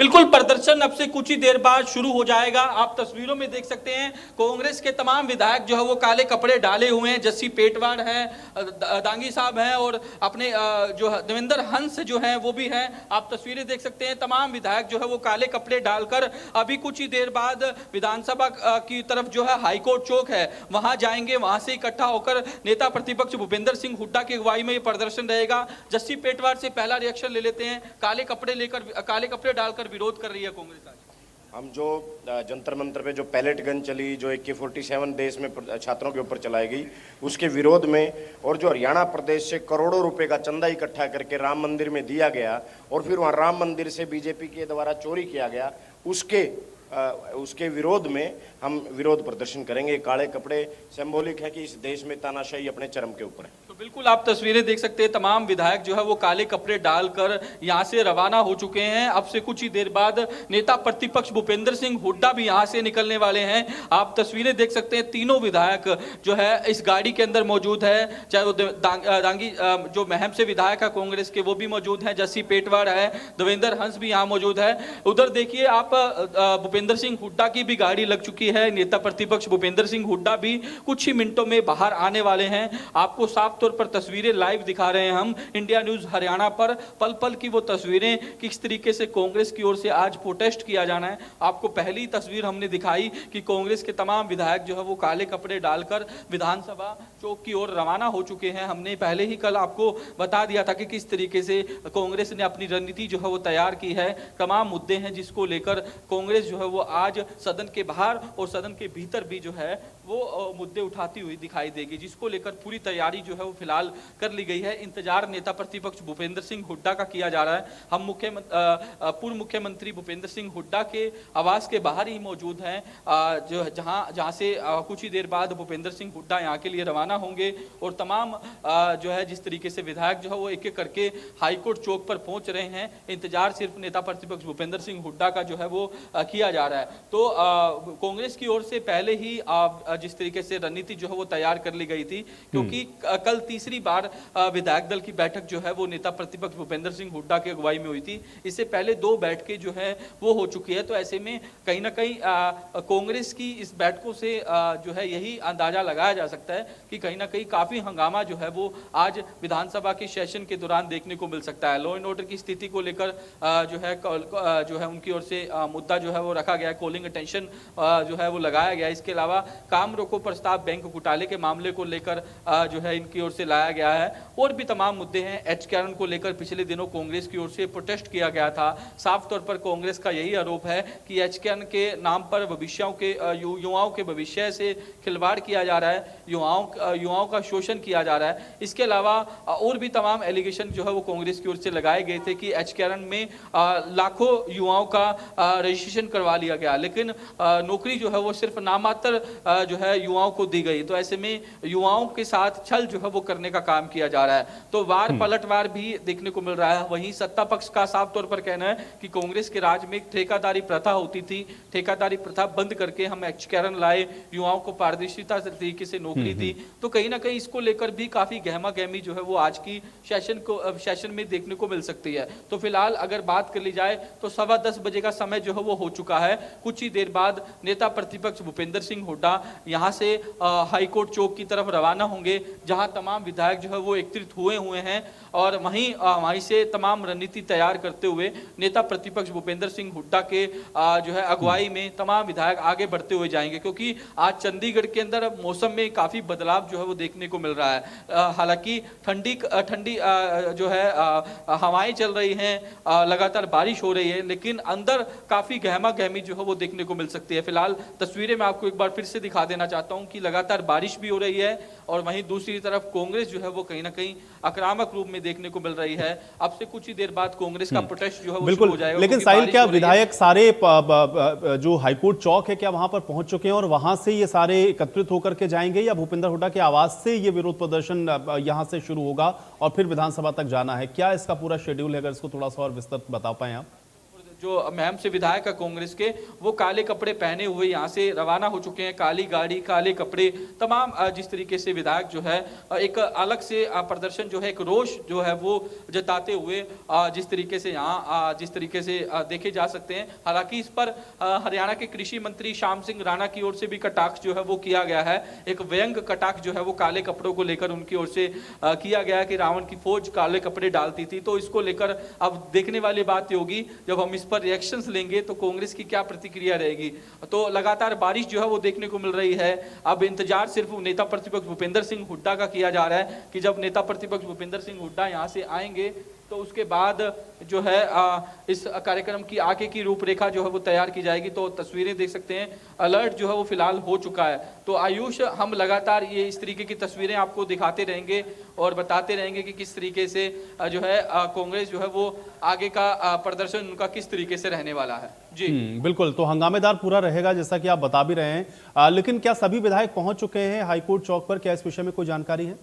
बिल्कुल, प्रदर्शन अब से कुछ ही देर बाद शुरू हो जाएगा। आप तस्वीरों में देख सकते हैं कांग्रेस के तमाम विधायक जो है वो काले कपड़े डाले हुए हैं। जस्सी पेटवाड़ है, दांगी साहब हैं और अपने जो देवेंद्र हंस जो हैं वो भी हैं। आप तस्वीरें देख सकते हैं, तमाम विधायक जो है वो काले कपड़े डालकर अभी कुछ ही देर बाद विधानसभा की तरफ जो है हाईकोर्ट चौक है वहां जाएंगे। वहां से इकट्ठा होकर नेता प्रतिपक्ष भूपेंद्र सिंह हुड्डा की अगुवाई में ये प्रदर्शन रहेगा। जस्सी पेटवाड़ से पहला रिएक्शन ले लेते हैं। काले कपड़े डालकर विरोध कर रही है कांग्रेस आज। हम जो जंतर मंतर पे जो पैलेट गन चली, जो AK-47 देश में छात्रों के ऊपर चलाई गई, उसके विरोध में, और जो हरियाणा प्रदेश से करोड़ों रुपए का चंदा इकट्ठा करके राम मंदिर में दिया गया और फिर वहाँ राम मंदिर से बीजेपी के द्वारा चोरी किया गया, उसके विरोध में हम विरोध प्रदर्शन करेंगे। काले कपड़े सिंबॉलिक है कि इस देश में तानाशाही अपने चरम के ऊपर है। तो बिल्कुल आप तस्वीरें देख सकते हैं, तमाम विधायक जो है वो काले कपड़े डालकर यहां से रवाना हो चुके हैं। अब से कुछ ही देर बाद नेता प्रतिपक्ष भूपेंद्र सिंह हुड्डा भी यहां से निकलने वाले हैं। आप तस्वीरें देख सकते हैं, तीनों विधायक जो है इस गाड़ी के अंदर मौजूद है। चाहे वो दांगी जो महम से विधायक है कांग्रेस के, वो भी मौजूद है। जस्सी पेटवाड़ है, देवेंद्र हंस भी यहाँ मौजूद है। उधर देखिए आप भूपेंद्र सिंह हुड्डा की भी गाड़ी लग चुकी है। नेता प्रतिपक्ष भूपेंद्र सिंह हुड्डा भी कुछ ही मिनटों में बाहर आने वाले हैं। आपको साफ तौर पर तस्वीरें लाइव दिखा रहे हैं हम इंडिया न्यूज हरियाणा पर। पल पल की वो तस्वीरें, किस तरीके से कांग्रेस की ओर से आज प्रोटेस्ट किया जाना है। आपको पहली तस्वीर हमने दिखाई कि कांग्रेस के तमाम विधायक जो है वो काले कपड़े डालकर विधानसभा चौक की ओर रवाना हो चुके हैं। हमने पहले ही कल आपको बता दिया था कि किस तरीके से कांग्रेस ने अपनी रणनीति जो है वो तैयार की है। तमाम मुद्दे हैं जिसको लेकर कांग्रेस जो है वो आज सदन के बाहर और सदन के भीतर भी जो है वो मुद्दे उठाती हुई दिखाई देगी, जिसको लेकर पूरी तैयारी जो है वो फिलहाल कर ली गई है। इंतजार नेता प्रतिपक्ष भूपेंद्र सिंह हुड्डा का किया जा रहा है। हम पूर्व मुख्यमंत्री भूपेंद्र सिंह हुड्डा के आवास के बाहर ही मौजूद हैं, जो जहां से कुछ ही देर बाद भूपेंद्र सिंह हुड्डा यहाँ के लिए रवाना होंगे और तमाम जो है जिस तरीके से विधायक जो है वो एक एक करके हाईकोर्ट चौक पर पहुंच रहे हैं। इंतजार सिर्फ नेता प्रतिपक्ष भूपेंद्र सिंह हुड्डा का जो है वो किया जा रहा है। तो कांग्रेस की ओर से पहले ही जिस तरीके से रणनीति जो है वो तैयार कर ली गई थी, क्योंकि कल तीसरी बार विधायक दल की बैठक जो है वो नेता प्रतिपक्ष भूपेंद्र सिंह हुड्डा की अगुवाई में हुई थी। इससे पहले 2 बैठकें जो है वो हो चुकी है। तो ऐसे में कहीं ना कहीं कांग्रेस की इस बैठकों से जो है यही अंदाजा लगाया जा सकता है कि कहीं ना कहीं काफी हंगामा जो है वो आज विधानसभा के सेशन के दौरान देखने को मिल सकता है। लॉ एंड ऑर्डर की स्थिति को लेकर जो है उनकी ओर से मुद्दा जो है वो रखा गया है, कॉलिंग अटेंशन जो है वो लगाया गया है। इसके अलावा काम रोको प्रस्ताव बैंक घोटाले के मामले को लेकर जो है इनकी ओर से लाया गया है। और भी तमाम मुद्दे हैं। एचकेआरएन को लेकर पिछले दिनों कांग्रेस की ओर से प्रोटेस्ट किया गया था। साफ तौर पर कांग्रेस का यही आरोप है कि एचकेआरएन के नाम पर युवाओं के भविष्य से खिलवाड़ किया जा रहा है, युवाओं का शोषण किया जा रहा है। इसके अलावा और भी तमाम एलिगेशन जो है वो कांग्रेस की ओर से लगाए गए थे कि एचकेआरएन में लाखों युवाओं का रजिस्ट्रेशन करवा लिया गया, लेकिन नौकरी जो है वो सिर्फ नामात्र जो है युवाओं को दी गई। तो ऐसे में युवाओं के साथ छल जो है वो करने का काम किया जा रहा है। तो वार पलटवार भी देखने को मिल रहा है। वहीं सत्ता पक्ष का साफ तौर पर कहना है कि कांग्रेस के राज में एक ठेकेदारी प्रथा होती थी, ठेकेदारी प्रथा बंद करके हम एचकेआरएन लाए, युवाओं को पारदर्शिता तरीके से नौकरी दी। तो कहीं ना कहीं इसको लेकर भी काफी गहमा गहमी जो है वो आज की सेशन में देखने को मिल सकती है। तो फिलहाल अगर बात कर ली जाए तो 10:15 बजे का समय जो है वो हो चुका है। कुछ ही देर बाद नेता प्रतिपक्ष भूपेंद्र सिंह हुड्डा यहां से हाईकोर्ट चौक की तरफ रवाना होंगे, जहां तमाम विधायक जो है वो एकत्रित हुए हैं। और वहीं से तमाम रणनीति तैयार करते हुए नेता प्रतिपक्ष भूपेंद्र सिंह हुड्डा के जो है अगुवाई में तमाम विधायक आगे बढ़ते हुए जाएंगे, क्योंकि आज चंडीगढ़ के अंदर मौसम में काफी बदलाव जो है वो देखने को मिल रहा है। हालांकि ठंडी जो है हवाएं चल रही हैं, लगातार बारिश हो रही है, लेकिन अंदर काफी गहमा गहमी जो है वो देखने को मिल सकती है। फिलहाल तस्वीरें मैं आपको एक बार फिर से दिखा देना चाहता हूं कि लगातार बारिश भी हो रही है और वहीं दूसरी तरफ कांग्रेस जो है वो कहीं ना कहीं आक्रामक रूप में देखने को मिल रही है। अब से कुछ ही देर बाद कांग्रेस का प्रोटेस्ट जो है वो शुरू हो जाएगा। लेकिन साहिल, क्या विधायक सारे जो हाईकोर्ट चौक है क्या वहां पर पहुंच चुके हैं और वहां से ये सारे एकत्रित होकर के जाएंगे, या भूपेंद्र हुड्डा के आवास से ये विरोध प्रदर्शन यहां से शुरू होगा और फिर विधानसभा तक जाना है? क्या इसका पूरा शेड्यूल है? अगर इसको थोड़ा सा और विस्तृत बता पाए आप। जो महम से विधायक है कांग्रेस के, वो काले कपड़े पहने हुए यहाँ से रवाना हो चुके हैं। काली गाड़ी, काले कपड़े, तमाम जिस तरीके से विधायक जो है एक अलग से प्रदर्शन जो है, एक रोष जो है वो जताते हुए जिस तरीके से यहाँ जिस तरीके से देखे जा सकते हैं। हालांकि इस पर हरियाणा के कृषि मंत्री श्याम सिंह राणा की ओर से भी कटाक्ष जो है वो किया गया है। एक व्यंग कटाक्ष जो है वो काले कपड़ों को लेकर उनकी ओर से किया गया कि रावण की फौज काले कपड़े डालती थी। तो इसको लेकर अब देखने वाली बात होगी, जब हम इस पर रिएक्शंस लेंगे तो कांग्रेस की क्या प्रतिक्रिया रहेगी। तो लगातार बारिश जो है वो देखने को मिल रही है। अब इंतजार सिर्फ नेता प्रतिपक्ष भूपेंद्र सिंह हुड्डा का किया जा रहा है कि जब नेता प्रतिपक्ष भूपेंद्र सिंह हुड्डा यहां से आएंगे तो उसके बाद जो है इस कार्यक्रम की आगे की रूपरेखा जो है वो तैयार की जाएगी। तो तस्वीरें देख सकते हैं, अलर्ट जो है वो फिलहाल हो चुका है। तो आयुष, हम लगातार ये इस तरीके की तस्वीरें आपको दिखाते रहेंगे और बताते रहेंगे कि किस तरीके से जो है कांग्रेस जो है वो आगे का प्रदर्शन उनका किस तरीके से रहने वाला है। जी बिल्कुल, तो हंगामेदार पूरा रहेगा जैसा कि आप बता भी रहे हैं। लेकिन क्या सभी विधायक पहुंच चुके हैं हाईकोर्ट चौक पर? क्या इस विषय में कोई जानकारी है?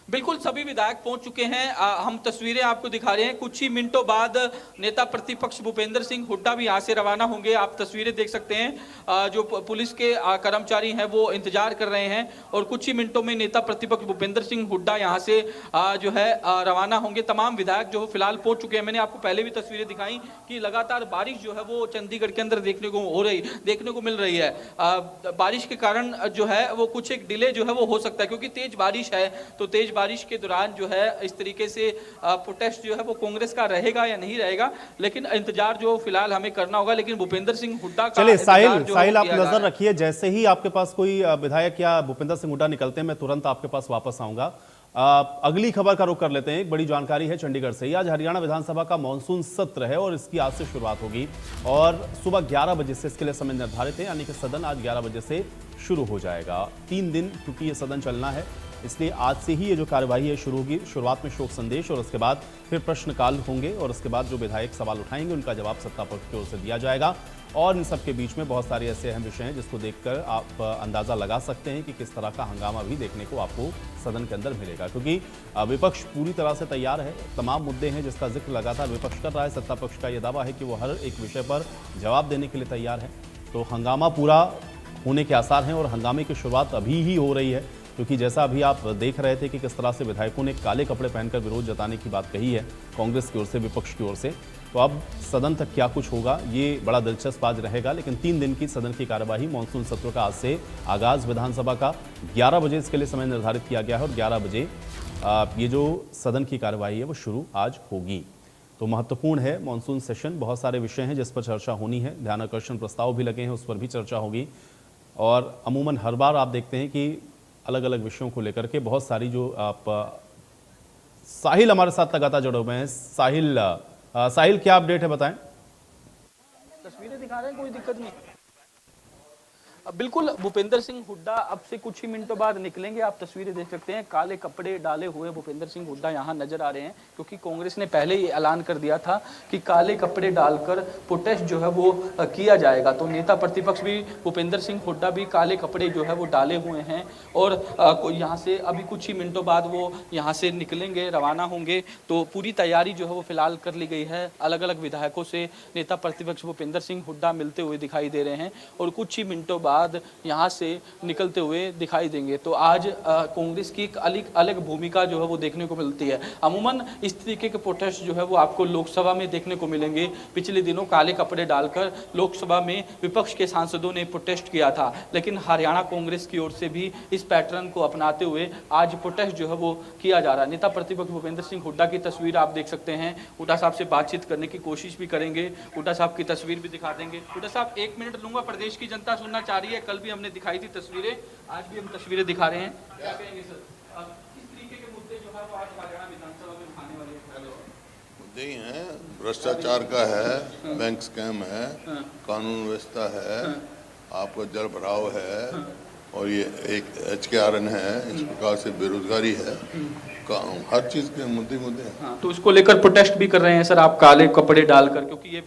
बिल्कुल, सभी विधायक पहुंच चुके हैं। हम तस्वीरें आपको दिखा रहे हैं। कुछ ही मिनटों बाद नेता प्रतिपक्ष भूपेंद्र सिंह हुड्डा भी यहां से रवाना होंगे। आप तस्वीरें देख सकते हैं, जो पुलिस के कर्मचारी हैं वो इंतजार कर रहे हैं और कुछ ही मिनटों में नेता प्रतिपक्ष भूपेंद्र सिंह हुड्डा यहां से जो है रवाना होंगे। तमाम विधायक जो फिलहाल पहुंच चुके हैं। मैंने आपको पहले भी तस्वीरें दिखाई कि लगातार बारिश जो है वो चंडीगढ़ के अंदर देखने को मिल रही है। बारिश के कारण जो है वो कुछ एक डिले जो है वो हो सकता है, क्योंकि तेज बारिश है। तो तेज बारिश के दौरान जो है इस तरीके से प्रोटेस्ट जो है वो कांग्रेस का रहेगा या नहीं रहेगा, लेकिन इंतजार जो फिलहाल हमें करना होगा। लेकिन भूपेंद्र सिंह हुड्डा का चलिए साहिल आप नजर रखिए, जैसे ही आपके पास कोई विधायक या भूपेंद्र सिंह हुड्डा निकलते हैं मैं तुरंत आपके पास वापस आऊंगा। अगली खबर का रुख कर लेते हैं। एक बड़ी जानकारी है चंडीगढ़ से। आज हरियाणा विधानसभा का मॉनसून सत्र है और इसकी आज से शुरुआत होगी और सुबह 11 बजे से इसके लिए समय निर्धारित है, यानी कि सदन आज 11 बजे से शुरू हो जाएगा। 3 दिन क्योंकि ये सदन चलना है, इसलिए आज से ही ये जो कार्यवाही है शुरू होगी। शुरुआत में शोक संदेश और उसके बाद फिर प्रश्नकाल होंगे और उसके बाद जो विधायक सवाल उठाएंगे उनका जवाब सत्ता पक्ष की ओर से दिया जाएगा। और इन सब के बीच में बहुत सारे ऐसे अहम विषय हैं जिसको देखकर आप अंदाजा लगा सकते हैं कि किस तरह का हंगामा भी देखने को आपको सदन के अंदर मिलेगा, क्योंकि विपक्ष पूरी तरह से तैयार है। तमाम मुद्दे हैं जिसका जिक्र लगातार विपक्ष कर रहा है। सत्ता पक्ष का यह दावा है कि वो हर एक विषय पर जवाब देने के लिए तैयार है। तो हंगामा पूरा होने के आसार हैं और हंगामे की शुरुआत अभी ही हो रही है, क्योंकि जैसा अभी आप देख रहे थे कि किस तरह से विधायकों ने काले कपड़े पहनकर विरोध जताने की बात कही है कांग्रेस की ओर से, विपक्ष की ओर से। तो अब सदन तक क्या कुछ होगा ये बड़ा दिलचस्प आज रहेगा। लेकिन 3 दिन की सदन की कार्यवाही, मॉनसून सत्र का आज से आगाज विधानसभा का 11 बजे इसके लिए समय निर्धारित किया गया है और 11 बजे ये जो सदन की कार्यवाही है वो शुरू आज होगी। तो महत्वपूर्ण है मॉनसून सेशन, बहुत सारे विषय हैं जिस पर चर्चा होनी है। ध्यानाकर्षण प्रस्ताव भी लगे हैं, उस पर भी चर्चा होगी। और अमूमन हर बार आप देखते हैं कि अलग अलग विषयों को लेकर के बहुत सारी जो आप साहिल हमारे साथ लगातार जुड़े हुए हैं। साहिल क्या अपडेट है बताएं। तस्वीरें दिखा रहे हैं, कोई दिक्कत नहीं। बिल्कुल, भूपेंद्र सिंह हुड्डा अब से कुछ ही मिनटों बाद निकलेंगे। आप तस्वीरें देख सकते हैं, काले कपड़े डाले हुए भूपेंद्र सिंह हुड्डा यहाँ नजर आ रहे हैं, क्योंकि कांग्रेस ने पहले ही ऐलान कर दिया था कि काले कपड़े डालकर प्रोटेस्ट जो है वो किया जाएगा। तो नेता प्रतिपक्ष भी भूपेंद्र सिंह हुड्डा भी काले कपड़े जो है वो डाले हुए हैं और यहाँ से अभी कुछ ही मिनटों बाद वो यहाँ से निकलेंगे, रवाना होंगे। तो पूरी तैयारी जो है वो फिलहाल कर ली गई है। अलग अलग विधायकों से नेता प्रतिपक्ष भूपेंद्र सिंह हुड्डा मिलते हुए दिखाई दे रहे हैं और कुछ ही मिनटों बाद यहाँ से निकलते हुए दिखाई देंगे। तो आज कांग्रेस की एक अलग भूमिका जो है वो देखने को मिलती है। अमूमन इस तरीके के प्रोटेस्ट जो है वो आपको लोकसभा में देखने को मिलेंगे। पिछले दिनों काले कपड़े डालकर लोकसभा में विपक्ष के सांसदों ने प्रोटेस्ट किया था, लेकिन हरियाणा कांग्रेस की ओर से भी इस पैटर्न को अपनाते हुए आज प्रोटेस्ट जो है वो किया जा रहा है। नेता प्रतिपक्ष भूपेंद्र सिंह हुड्डा की तस्वीर आप देख सकते हैं। हुड्डा साहब से बातचीत करने की कोशिश भी करेंगे, हुड्डा साहब की तस्वीर भी दिखा देंगे। हुड्डा साहब 1 मिनट लूंगा, प्रदेश की जनता सुनना चाह रही है। कल भी हमने दिखाई थी तस्वीरें, आज भी हम तस्वीरें दिखा रहे हैं। क्या कहेंगे सर, किस तरीके के मुद्दे जो है वो आज हरियाणा विधानसभा में उठाने वाले हैं? मुद्दे ही हैं, भ्रष्टाचार का है, बैंक स्कैम है, कानून व्यवस्था है, आपका जल भराव है और ये एक HKRN है, इस प्रकार से बेरोजगारी है, हर चीज के मुद्दे हैं। हाँ, तो इसको लेकर प्रोटेस्ट भी कर रहे हैं सर आप काले कपड़े डालकर, क्योंकि ये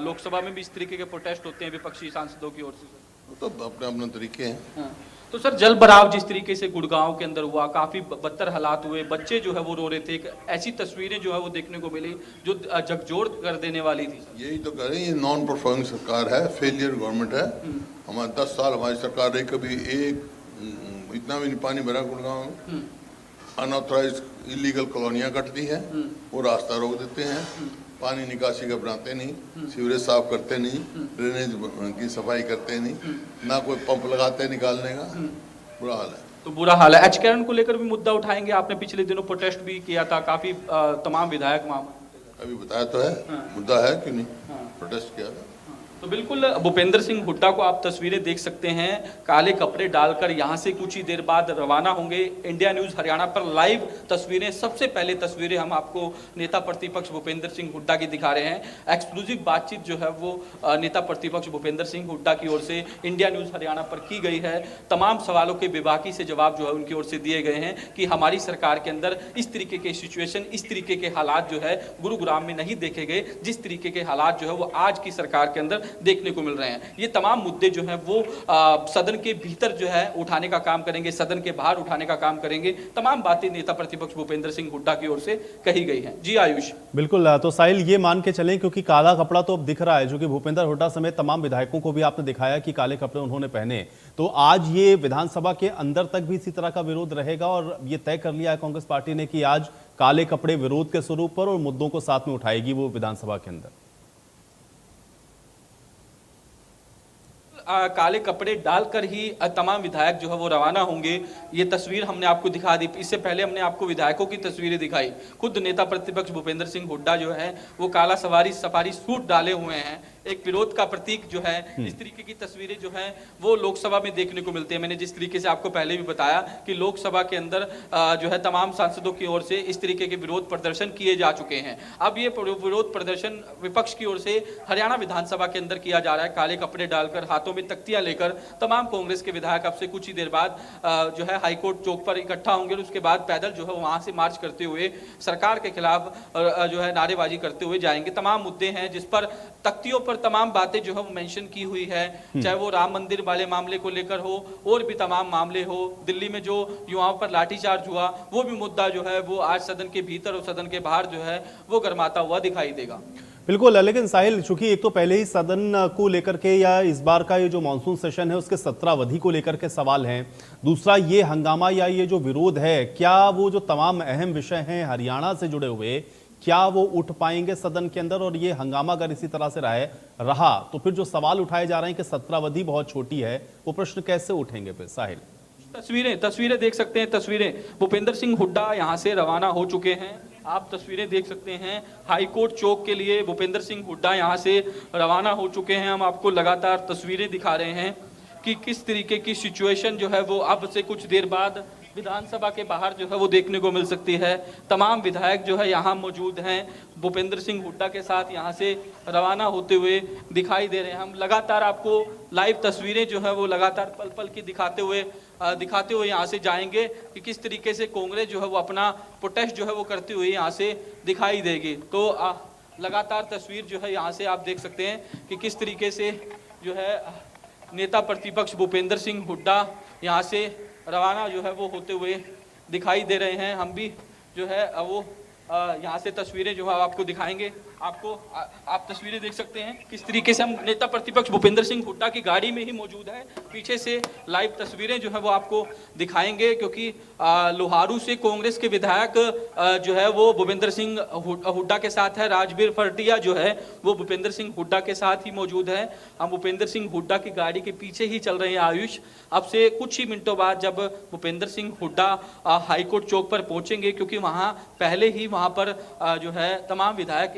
लोकसभा में भी इस तरीके के प्रोटेस्ट होते हैं विपक्षी सांसदों की ओर से। तो अपने अपने तरीके हैं। हाँ। तो सर जल भराव जिस तरीके से गुड़गांव के अंदर हुआ, काफी बदतर हालात हुए, बच्चे जो है वो रो रहे थे, एक ऐसी तस्वीरें जो है वो देखने को मिली जो झकझोर कर देने वाली थी। यही तो कह रहे हैं, ये नॉन परफॉर्मिंग सरकार है, फेलियर गवर्नमेंट है। हमारे 10 साल हमारी सरकार रही, कभी एक इतना भी नहीं पानी भरा गुड़गांव में। अनऑथराइज इलीगल कॉलोनियां कटती है, वो रास्ता रोक देते हैं, पानी निकासी का बनाते नहीं, सीवरेज साफ करते नहीं, ड्रेनेज की सफाई करते नहीं, ना कोई पंप लगाते निकालने का। बुरा हाल है। तो बुरा हाल है। एचकेआरएन को लेकर भी मुद्दा उठाएंगे, आपने पिछले दिनों प्रोटेस्ट भी किया था, काफी तमाम विधायक वहां अभी बताया तो है, मुद्दा है क्यों नहीं, प्रोटेस्ट किया था। तो बिल्कुल भूपेंद्र सिंह हुड्डा को आप तस्वीरें देख सकते हैं, काले कपड़े डालकर यहाँ से कुछ ही देर बाद रवाना होंगे। इंडिया न्यूज़ हरियाणा पर लाइव तस्वीरें, सबसे पहले तस्वीरें हम आपको नेता प्रतिपक्ष भूपेंद्र सिंह हुड्डा की दिखा रहे हैं। एक्सक्लूसिव बातचीत जो है वो नेता प्रतिपक्ष भूपेंद्र सिंह हुड्डा की ओर से इंडिया न्यूज़ हरियाणा पर की गई है। तमाम सवालों के बेबाकी से जवाब जो है उनकी ओर से दिए गए हैं कि हमारी सरकार के अंदर इस तरीके के सिचुएशन, इस तरीके के हालात जो है गुरुग्राम में नहीं देखे गए, जिस तरीके के हालात जो है वो आज की सरकार के अंदर देखने को मिल रहे हैं। ये तमाम मुद्दे जो हैं वो सदन के भीतर जो है उठाने का काम करेंगे, सदन के बाहर उठाने का काम करेंगे। तमाम बातें नेता प्रतिपक्ष भूपेंद्र सिंह हुड्डा की ओर से कही गई हैं। जी आयुष। बिल्कुल, तो साहिल ये मान के चलें, क्योंकि काला कपड़ा तो अब दिख रहा है, जो कि भूपेंद्र हुड्डा समेत तमाम विधायकों को भी आपने दिखाया कि काले कपड़े उन्होंने पहने, तो आज ये विधानसभा के अंदर तक भी इसी तरह का विरोध रहेगा और ये तय कर लिया है कांग्रेस पार्टी ने कि आज काले कपड़े विरोध के स्वरूप पर और मुद्दों को साथ में उठाएगी वो विधानसभा के अंदर। काले कपड़े डालकर ही तमाम विधायक जो है वो रवाना होंगे। ये तस्वीर हमने आपको दिखा दी, इससे पहले हमने आपको विधायकों की तस्वीरें दिखाई। खुद नेता प्रतिपक्ष भूपेंद्र सिंह हुड्डा जो है वो काला सफारी सूट डाले हुए हैं, एक विरोध का प्रतीक जो है। इस तरीके की तस्वीरें जो है वो लोकसभा में देखने को मिलती है। मैंने जिस तरीके से आपको पहले भी बताया कि लोकसभा के अंदर जो है तमाम सांसदों की ओर से इस तरीके के विरोध प्रदर्शन किए जा चुके हैं। अब ये विरोध प्रदर्शन विपक्ष की ओर से हरियाणा विधानसभा के अंदर किया जा रहा है। काले कपड़े डालकर, हाथों में तख्तियां लेकर तमाम कांग्रेस के विधायक अब से कुछ ही देर बाद जो है हाईकोर्ट चौक पर इकट्ठा होंगे और उसके बाद पैदल जो है वहां से मार्च करते हुए सरकार के खिलाफ जो है नारेबाजी करते हुए जाएंगे। तमाम मुद्दे हैं जिस पर तख्तियों पर तमाम बातें जो है वो मेंशन की हुई है, चाहे वो राम मंदिर वाले मामले को लेकर हो और भी तमाम मामले हो। दिल्ली में जो युवाओं पर लाठीचार्ज हुआ वो भी मुद्दा जो है वो आज सदन के भीतर और सदन के बाहर जो है वो गरमाता हुआ दिखाई देगा। बिल्कुल, लेकिन साहिल, चूंकि एक तो पहले ही सदन को लेकर के या इस बार का ये जो मानसून सेशन है उसके सत्रावधि को लेकर के सवाल हैं, दूसरा ये हंगामा या ये जो विरोध है, क्या वो जो तमाम अहम विषय हैं हरियाणा से जुड़े हुए, क्या वो उठ पाएंगे सदन के अंदर? और ये हंगामा अगर इसी तरह से रहा तो फिर जो सवाल उठाए जा रहे हैं कि सत्रावधि बहुत छोटी है, वो प्रश्न कैसे उठेंगे फिर? साहिल, तस्वीरें देख सकते हैं। तस्वीरें भूपेंद्र सिंह हुड्डा यहाँ से रवाना हो चुके हैं। आप तस्वीरें देख सकते हैं, हाईकोर्ट चौक के लिए भूपेंद्र सिंह हुड्डा यहाँ से रवाना हो चुके हैं। हम आपको लगातार तस्वीरें दिखा रहे हैं कि किस तरीके की सिचुएशन जो है वो अब से कुछ देर बाद विधानसभा के बाहर जो है वो देखने को मिल सकती है। तमाम विधायक जो है यहाँ मौजूद हैं, भूपेंद्र सिंह हुड्डा के साथ यहाँ से रवाना होते हुए दिखाई दे रहे हैं। हम लगातार आपको लाइव तस्वीरें जो है वो लगातार पल पल की दिखाते हुए यहाँ से जाएंगे कि किस तरीके से कांग्रेस जो है वो अपना प्रोटेस्ट जो है वो करते हुए यहाँ से दिखाई देगी। तो लगातार तस्वीर जो है यहाँ से आप देख सकते हैं कि किस तरीके से जो है नेता प्रतिपक्ष भूपेंद्र सिंह हुड्डा यहाँ से रवाना जो है वो होते हुए दिखाई दे रहे हैं। हम भी जो है वो यहाँ से तस्वीरें जो है आपको दिखाएंगे। आप तस्वीरें देख सकते हैं किस तरीके से हम नेता प्रतिपक्ष भूपेंद्र सिंह हुड्डा की गाड़ी में ही मौजूद है। पीछे से लाइव तस्वीरें जो है वो आपको दिखाएंगे, क्योंकि लोहारू से कांग्रेस के विधायक जो है वो भूपेंद्र सिंह हुड्डा के साथ है। राजवीर फरटिया जो है वो भूपेंद्र सिंह हुड्डा के साथ ही मौजूद है। हम भूपेंद्र सिंह हुड्डा की गाड़ी के पीछे ही चल रहे हैं आयुष। अब से कुछ ही मिनटों बाद जब भूपेंद्र सिंह हुड्डा हाईकोर्ट चौक पर पहुंचेंगे, क्योंकि वहाँ पहले ही वहाँ पर जो है तमाम विधायक